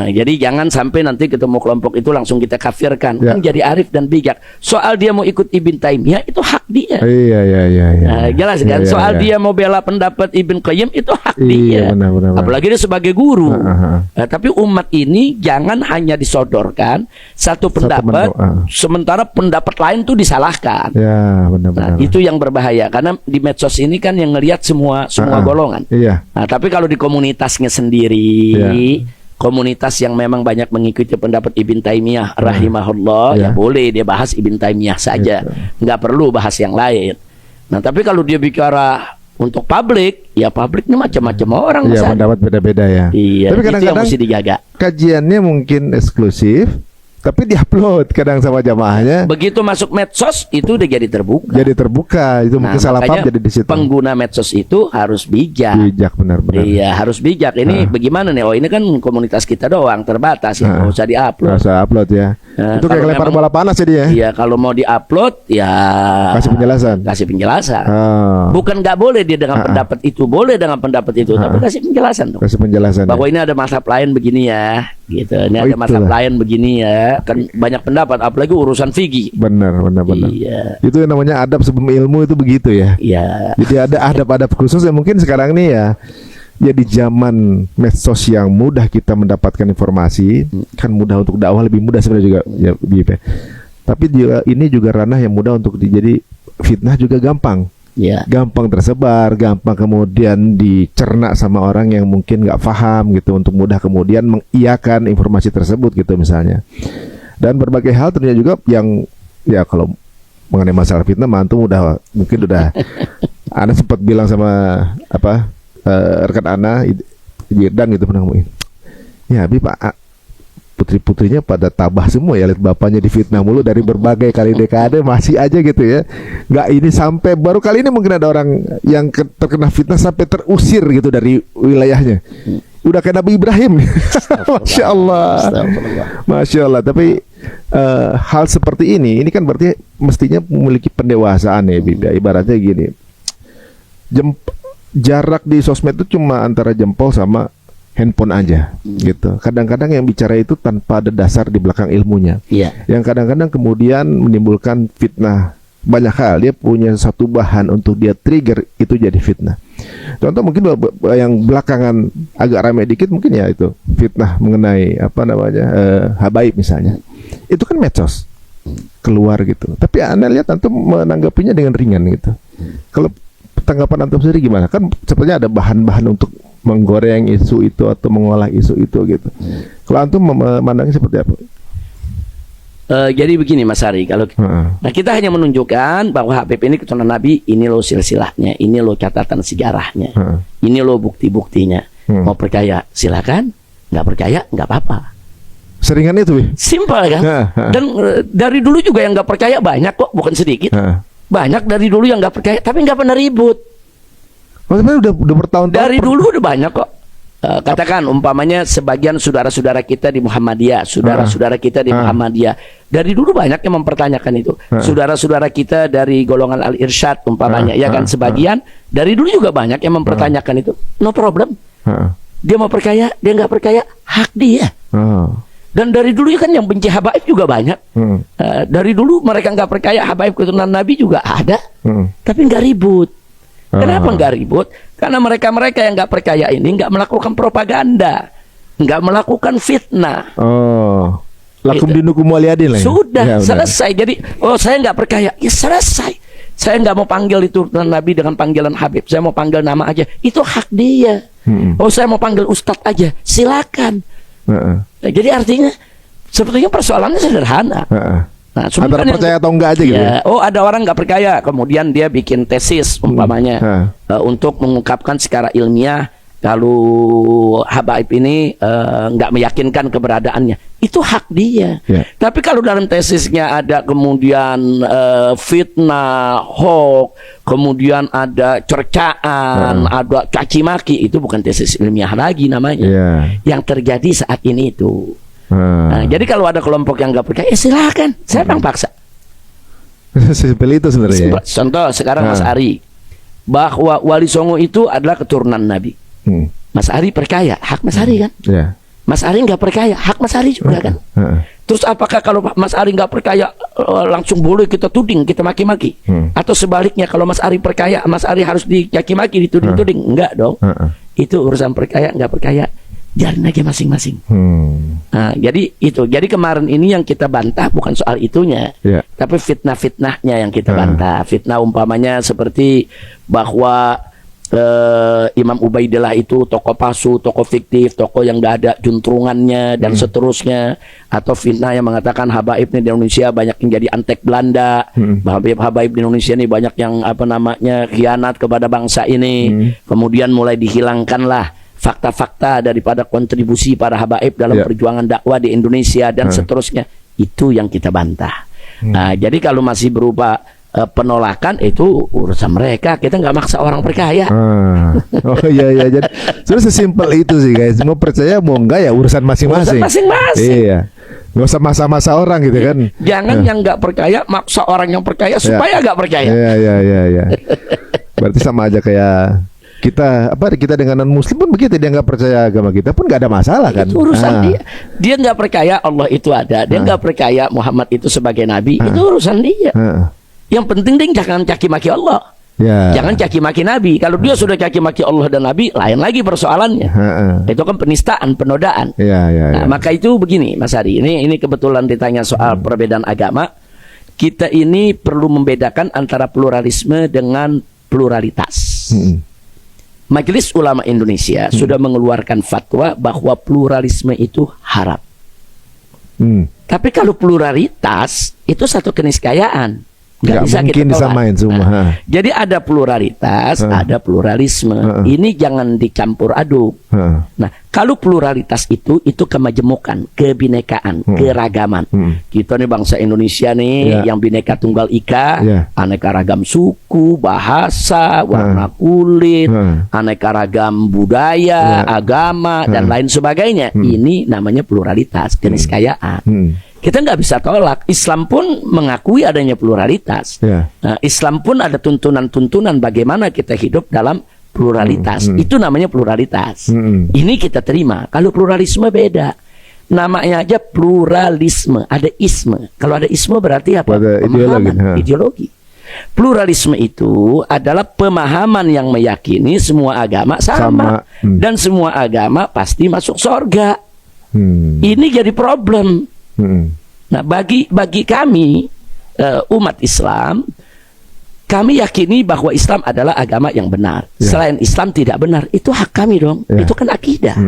Jadi jangan sampai nanti ketemu kelompok itu langsung kita kafirkan. Kan jadi arif dan bijak. Soal dia mau ikut Ibn Taimiyah, itu hak dia. Jelas kan? Soal dia mau bela pendapat Ibn Qayyim, itu hak dia. Benar. Apalagi dia sebagai guru. Tapi umat ini jangan hanya disodorkan satu pendapat, sementara pendapat lain tuh disalahkan. Nah, itu yang berbahaya. Karena di medsos ini kan yang ngelihat semua golongan. Tapi kalau di komunitasnya sendiri, komunitas yang memang banyak mengikuti pendapat Ibn Taimiyah rahimahullah, ya boleh dia bahas Ibn Taimiyah saja, nggak perlu bahas yang lain. Nah, tapi kalau dia bicara untuk publik, ya publiknya macam-macam orang. Pendapat beda-beda ya. Tapi kadang-kadang mesti dijaga. Kajiannya mungkin eksklusif, tapi diupload kadang sama jamaahnya. Begitu masuk medsos itu udah jadi terbuka. Itu mungkin salah paham jadi di situ. Pengguna medsos itu harus bijak. Benar-benar. Iya, harus bijak. Ini bagaimana nih? Oh, ini kan komunitas kita doang, terbatas ya, nggak usah diupload. Nggak usah upload ya. Itu kayak lempar bola panas jadi ya. Iya, kalau mau diupload ya kasih penjelasan. Bukan nggak boleh dia dengan pendapat itu, boleh dengan pendapat itu, tapi kasih penjelasan dong. Kasih penjelasan. Bahwa ini ada mazhab lain begini ya. gitu. Ini Oh, ada mazhab itulah. lain begini ya, kan banyak pendapat, apalagi urusan fikih. Benar. Iya, Itu yang namanya adab sebelum ilmu itu begitu ya. iya. Jadi ada adab-adab khusus yang mungkin sekarang nih ya di zaman medsos yang mudah kita mendapatkan informasi, kan mudah untuk dakwah, lebih mudah sebenarnya juga ya, Bip, ya. Tapi ini juga ranah yang mudah untuk jadi fitnah juga gampang. Ya, Gampang tersebar, gampang kemudian dicerna sama orang yang mungkin nggak paham gitu, untuk mudah kemudian mengiyakan informasi tersebut gitu misalnya. Dan berbagai hal ternyata juga yang ya kalau mengenai masalah fitnah mantu mungkin udah Ana sempat bilang sama rekan Ana Jirdan gitu pernah ngomongin, ya Habib, putri-putrinya pada tabah semua ya, lihat bapaknya difitnah mulu dari berbagai kali dekade masih aja gitu ya. Nggak, ini sampai baru kali ini mungkin ada orang yang terkena fitnah sampai terusir gitu dari wilayahnya. Udah kayak Nabi Ibrahim. Masya Allah. Astagfirullah. Masya Allah. Tapi hal seperti ini kan berarti mestinya memiliki pendewasaan ya, Bib. Ibaratnya gini, jarak di sosmed itu cuma antara jempol sama handphone aja gitu. Kadang-kadang yang bicara itu tanpa ada dasar di belakang ilmunya. Iya. Yang kadang-kadang kemudian menimbulkan fitnah. Banyak hal dia punya satu bahan untuk dia trigger itu jadi fitnah. Contoh mungkin yang belakangan agak ramai dikit mungkin ya itu fitnah mengenai habaib misalnya. Itu kan medsos keluar gitu. Tapi Anda lihat antum menanggapinya dengan ringan gitu. Kalau tanggapan antum sendiri gimana? Kan sepertinya ada bahan-bahan untuk menggoreng isu itu atau mengolah isu itu gitu. Kalau antum memandangnya seperti apa? Jadi begini Mas Ari, kalau nah kita hanya menunjukkan bahwa Habib ini keturunan Nabi, ini loh silsilahnya, ini loh catatan sejarahnya, ini loh bukti-buktinya. Mau percaya silakan, nggak percaya nggak apa-apa. Seringan itu, Wih. Simpel kan? Dan dari dulu juga yang nggak percaya banyak kok, bukan sedikit. Banyak dari dulu yang nggak percaya, tapi nggak pernah ribut. Maksudnya udah bertahun-tahun. Dari dulu udah banyak kok. Katakan umpamanya sebagian saudara-saudara kita di Muhammadiyah, saudara-saudara kita di Muhammadiyah, dari dulu banyak yang mempertanyakan itu. Saudara-saudara kita dari golongan Al-Irsyad umpamanya, ya kan, sebagian dari dulu juga banyak yang mempertanyakan itu. No problem. Dia mau percaya, dia nggak percaya, hak dia. Dan dari dulu kan yang benci habaib juga banyak. Dari dulu mereka nggak percaya habaib keturunan Nabi juga ada, tapi nggak ribut. Kenapa nggak ribut? Karena mereka-mereka yang nggak percaya ini nggak melakukan propaganda, nggak melakukan fitnah. Lakum dinukum waliyadin lah. Sudah selesai. Jadi, saya nggak percaya, ya selesai. Saya nggak mau panggil itu Nabi dengan panggilan Habib. Saya mau panggil nama aja. Itu hak dia. Saya mau panggil Ustadz aja. Silakan. Jadi artinya sebetulnya persoalannya sederhana. Nah, antara percaya atau enggak aja gitu. Ya, ada orang nggak percaya, kemudian dia bikin tesis umpamanya untuk mengungkapkan secara ilmiah kalau habaib ini nggak meyakinkan keberadaannya. Itu hak dia. Tapi kalau dalam tesisnya ada kemudian fitnah, hoax, kemudian ada cercaan, ada caci maki, itu bukan tesis ilmiah lagi namanya. Yang terjadi saat ini itu. Nah, jadi kalau ada kelompok yang nggak percaya, silakan. Saya bang paksa. Simpel itu sebenarnya. Contoh sekarang Mas Ari, bahwa Wali Songo itu adalah keturunan Nabi. Mas Ari percaya, hak Mas Ari kan? Mas Ari nggak percaya, hak Mas Ari juga kan? Terus apakah kalau Mas Ari nggak percaya langsung boleh kita tuding, kita maki-maki? Atau sebaliknya kalau Mas Ari percaya, Mas Ari harus dicaki-maki, dituding-tuding? Enggak dong. Itu urusan percaya nggak percaya. Jalan aja masing-masing. Nah, jadi itu. Jadi kemarin ini yang kita bantah bukan soal itunya, tapi fitnah-fitnahnya yang kita bantah. Fitnah umpamanya seperti bahwa Imam Ubaidillah itu tokoh palsu, tokoh fiktif, tokoh yang gak ada juntrungannya dan seterusnya. Atau fitnah yang mengatakan habaib di Indonesia banyak yang jadi antek Belanda. Habaib di Indonesia ini banyak yang khianat kepada bangsa ini. Kemudian mulai dihilangkanlah fakta-fakta daripada kontribusi para habaib dalam perjuangan dakwah di Indonesia dan seterusnya. Itu yang kita bantah. Nah, jadi kalau masih berupa penolakan, itu urusan mereka. Kita nggak maksa orang percaya. Oh iya. Jadi terus sesimpel itu sih guys. Mau percaya mau enggak ya urusan masing-masing. Iya. Nggak usah masa-masa orang gitu kan. Jangan yang nggak percaya maksa orang yang percaya supaya nggak percaya. Iya. Berarti sama aja kayak kita dengan non muslim pun begitu, dia nggak percaya agama kita pun nggak ada masalah kan. Itu urusan dia. Dia nggak percaya Allah itu ada, dia nggak percaya Muhammad itu sebagai nabi, itu urusan dia. Yang penting dia jangan caci maki Allah. Ya. Jangan caci maki Nabi. Kalau dia sudah caci maki Allah dan Nabi, lain lagi persoalannya. Itu kan penistaan, penodaan. Nah, maka itu begini, Mas Ari. Ini kebetulan ditanya soal perbedaan agama. Kita ini perlu membedakan antara pluralisme dengan pluralitas. Majelis Ulama Indonesia sudah mengeluarkan fatwa bahwa pluralisme itu haram. Tapi kalau pluralitas itu satu keniscayaan. Nggak bisa mungkin kita disamain semua. Nah, jadi ada pluralitas, ada pluralisme. Ini jangan dicampur aduk. Nah, kalau pluralitas itu kemajemukan, kebinekaan, keragaman. Kita nih bangsa Indonesia nih yang bineka tunggal ika, aneka ragam suku, bahasa, warna kulit, aneka ragam budaya, agama dan lain sebagainya. Ini namanya pluralitas, keniscayaan. Kita nggak bisa tolak. Islam pun mengakui adanya pluralitas. Nah, Islam pun ada tuntunan-tuntunan bagaimana kita hidup dalam pluralitas. Itu namanya pluralitas. Ini kita terima. Kalau pluralisme beda. Namanya aja pluralisme. Ada isme. Kalau ada isme berarti apa? Pemahaman, ideologi. Pluralisme itu adalah pemahaman yang meyakini semua agama sama. Dan semua agama pasti masuk surga. Ini jadi problem. Nah, bagi kami umat Islam, kami yakini bahwa Islam adalah agama yang benar. Selain Islam tidak benar, itu hak kami dong. Itu kan akidah.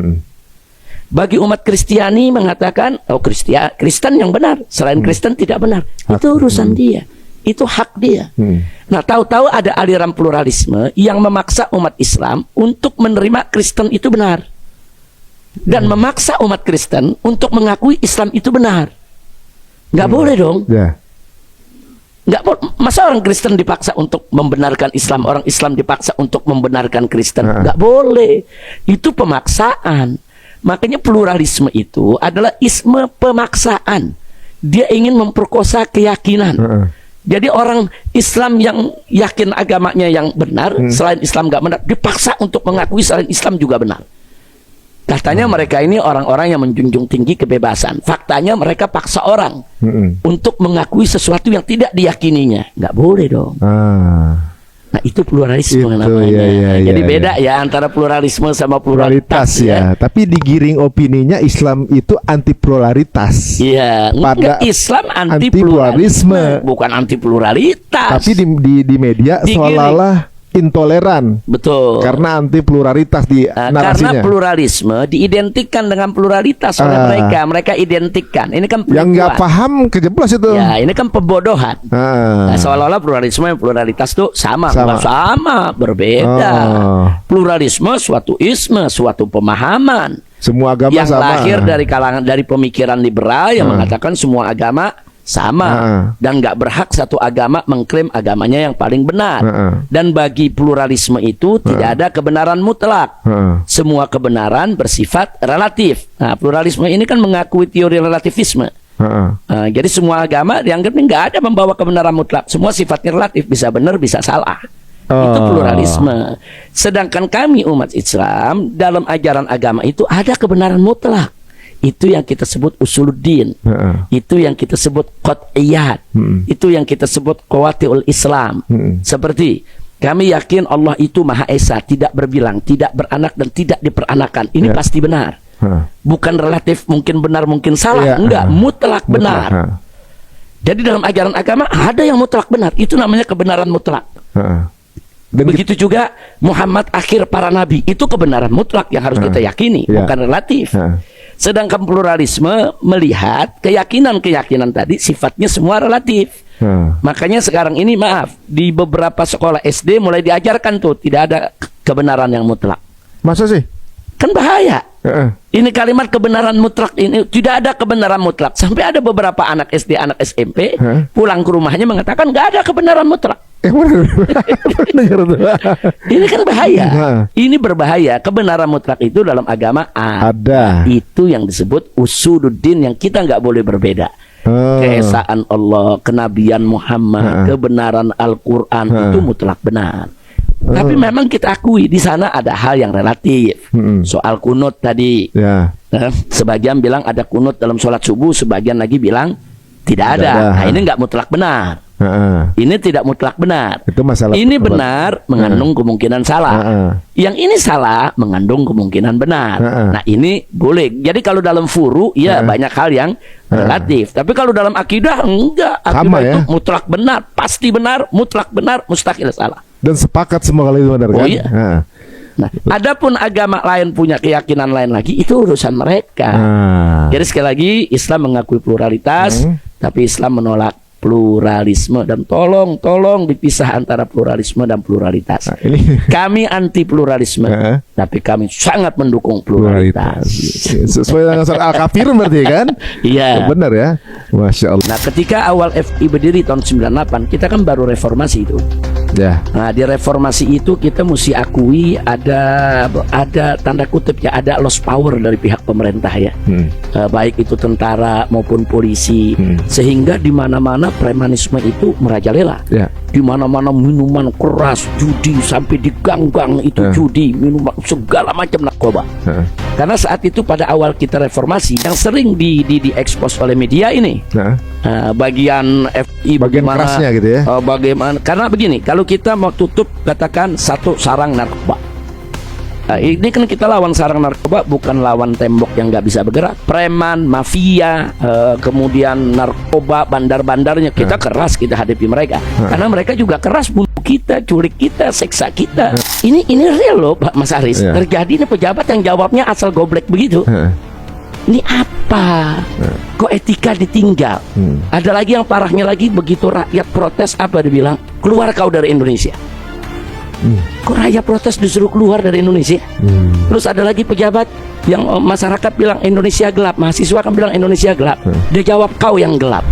Bagi umat Kristiani mengatakan, oh Kristen yang benar, selain Kristen tidak benar. Itu urusan dia. Itu hak dia. Nah, tahu-tahu ada aliran pluralisme yang memaksa umat Islam untuk menerima Kristen itu benar. Dan memaksa umat Kristen untuk mengakui Islam itu benar. Nggak boleh dong. Nggak boleh. Masa orang Kristen dipaksa untuk membenarkan Islam, orang Islam dipaksa untuk membenarkan Kristen? Nggak boleh. Itu pemaksaan. Makanya pluralisme itu adalah isme pemaksaan. Dia ingin memperkosa keyakinan. Jadi orang Islam yang yakin agamanya yang benar, selain Islam nggak benar, dipaksa untuk mengakui selain Islam juga benar. Katanya mereka ini orang-orang yang menjunjung tinggi kebebasan. Faktanya mereka paksa orang untuk mengakui sesuatu yang tidak diyakininya. Nggak boleh dong. Nah, itu pluralisme namanya. Jadi beda ya antara pluralisme sama pluralitas ya. Tapi digiring opininya Islam itu anti pluralitas. Iya, enggak, Islam anti pluralisme, bukan anti pluralitas. Tapi di media seolah-olah intoleran. Betul. Karena anti pluralitas di narasinya. Karena pluralisme diidentikan dengan pluralitas oleh mereka. Mereka identikkan. Ini kan yang nggak paham kejeblos itu. Ya, ini kan pembodohan. Nah, seolah-olah pluralisme dan pluralitas itu sama. Berbeda. Pluralisme suatu isme, suatu pemahaman. Semua agama yang sama. lahir dari kalangan dari pemikiran liberal yang mengatakan semua agama sama dan nggak berhak satu agama mengklaim agamanya yang paling benar. Dan bagi pluralisme itu tidak ada kebenaran mutlak. Semua kebenaran bersifat relatif. Nah, pluralisme ini kan mengakui teori relativisme. Jadi semua agama dianggap nggak ada membawa kebenaran mutlak. Semua sifatnya relatif, bisa benar bisa salah. Itu pluralisme. Sedangkan kami umat Islam dalam ajaran agama itu ada kebenaran mutlak. Itu yang kita sebut usuluddin. Itu yang kita sebut qat'iyat. Itu yang kita sebut qawati'ul Islam. Seperti kami yakin Allah itu Maha Esa, tidak berbilang, tidak beranak dan tidak diperanakan. Ini pasti benar. Bukan relatif, mungkin benar, mungkin salah. Enggak, mutlak benar. Jadi dalam ajaran agama ada yang mutlak benar. Itu namanya kebenaran mutlak. Begitu juga Muhammad akhir para nabi. Itu kebenaran mutlak yang harus kita yakini, bukan relatif. Sedangkan pluralisme melihat keyakinan-keyakinan tadi sifatnya semua relatif. Makanya sekarang ini maaf, di beberapa sekolah SD mulai diajarkan tuh tidak ada kebenaran yang mutlak. Masa sih? Kan bahaya. Ini kalimat kebenaran mutlak ini, tidak ada kebenaran mutlak. Sampai ada beberapa anak SD, anak SMP pulang ke rumahnya mengatakan nggak ada kebenaran mutlak. Ini kan bahaya. Ini berbahaya. Kebenaran mutlak itu dalam agama ada. Itu yang disebut usuluddin yang kita nggak boleh berbeda. Keesaan Allah, kenabian Muhammad, kebenaran Al-Quran itu mutlak benar. Tapi memang kita akui di sana ada hal yang relatif. Soal kunut tadi, Ya. sebagian bilang ada kunut dalam sholat subuh, sebagian lagi bilang tidak ada. Nah, ini nggak mutlak benar. Ini tidak mutlak benar. Itu masalah. Ini benar mengandung kemungkinan salah. Yang ini salah mengandung kemungkinan benar. Nah, ini boleh. Jadi kalau dalam furu ya banyak hal yang relatif. Tapi kalau dalam akidah enggak. Akidah Sama, itu ya? mutlak benar, pasti benar, mutlak benar, mustahil salah. Dan sepakat semua kalau itu benar kan? Oh, iya. Nah, adapun agama lain punya keyakinan lain lagi, itu urusan mereka. Jadi sekali lagi Islam mengakui pluralitas, tapi Islam menolak pluralisme, dan tolong dipisah antara pluralisme dan pluralitas. Nah, ini Kami anti pluralisme, tapi kami sangat mendukung pluralitas. sesuai dengan surat Al-Kafirun berarti kan? Iya. Benar ya? Masya Allah. Nah, ketika awal FI berdiri tahun 98, kita kan baru reformasi itu. Ya. Nah, di reformasi itu kita mesti akui ada tanda kutip ya, ada lost power dari pihak pemerintah ya. Baik itu tentara maupun polisi, sehingga di mana-mana premanisme itu merajalela. Ya. Di mana-mana minuman keras, judi, sampai di gang-gang itu judi, minuman segala macam narkoba. Karena saat itu pada awal kita reformasi yang sering diekspos oleh media ini. Bagian FI Bagian kerasnya gitu ya. Bagaimana? Karena begini, kalau kita mau tutup katakan satu sarang narkoba. Ini kan kita lawan sarang narkoba, bukan lawan tembok yang nggak bisa bergerak. Preman, mafia, kemudian narkoba, bandar-bandarnya kita keras kita hadapi mereka. Karena mereka juga keras bunuh kita, culik kita, seksa kita. Ini real loh, Pak Mas Aris. Terjadi ini pejabat yang jawabnya asal goblek begitu. Ini apa? Kok etika ditinggal? Ada lagi yang parahnya lagi, begitu rakyat protes apa dibilang? Keluar kau dari Indonesia. Kok rakyat protes disuruh keluar dari Indonesia? Terus ada lagi pejabat yang masyarakat bilang Indonesia gelap, mahasiswa kan bilang Indonesia gelap. Dia jawab kau yang gelap.